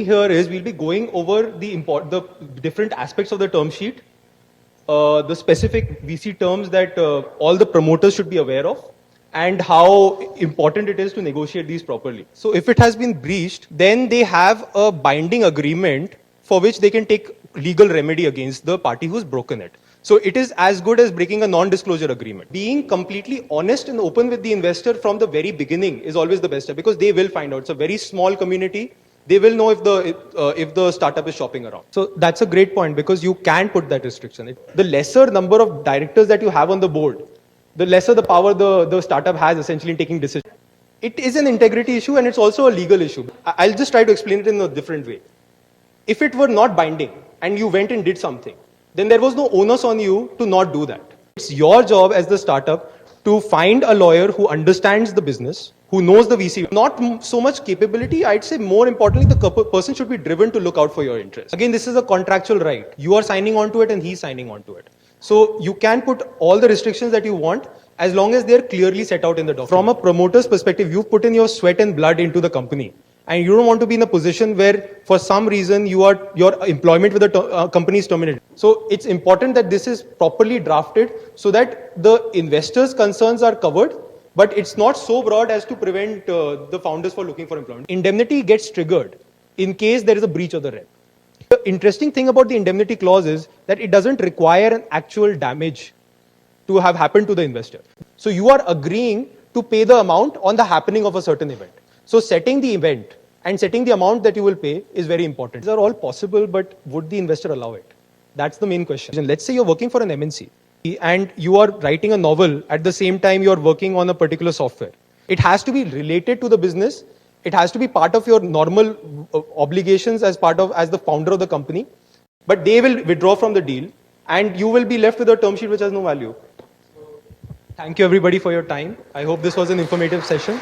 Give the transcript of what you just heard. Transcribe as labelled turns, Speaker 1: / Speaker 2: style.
Speaker 1: here is we'll be going over the different aspects of the term sheet, the specific VC terms that all the promoters should be aware of, and how important it is to negotiate these properly. So if it has been breached, then they have a binding agreement for which they can take legal remedy against the party who's broken it. So it is as good as breaking a non-disclosure agreement. Being completely honest and open with the investor from the very beginning is always the best step, because they will find out. It's a very small community. They will know if the startup is shopping around. So that's a great point, because you can put that restriction. The lesser number of directors that you have on the board, the lesser the power the startup has essentially in taking decisions. It is an integrity issue, and it's also a legal issue. I'll just try to explain it in a different way. If it were not binding and you went and did something, then there was no onus on you to not do that. It's your job as the startup to find a lawyer who understands the business, who knows the VC. Not so much capability, I'd say more importantly, the person should be driven to look out for your interests. Again, this is a contractual right. You are signing on to it and he's signing on to it. So you can put all the restrictions that you want as long as they're clearly set out in the document. From a promoter's perspective, you've put in your sweat and blood into the company. And you don't want to be in a position where, for some reason, your employment with the company is terminated. So it's important that this is properly drafted so that the investors' concerns are covered, but it's not so broad as to prevent the founders from looking for employment. Indemnity gets triggered in case there is a breach of the rep. The interesting thing about the indemnity clause is that it doesn't require an actual damage to have happened to the investor. So you are agreeing to pay the amount on the happening of a certain event. So setting the event and setting the amount that you will pay is very important. These are all possible, but would the investor allow it? That's the main question. Let's say you're working for an MNC and you are writing a novel at the same time you're working on a particular software. It has to be related to the business. It has to be part of your normal obligations as the founder of the company. But they will withdraw from the deal and you will be left with a term sheet which has no value. Thank you everybody for your time. I hope this was an informative session.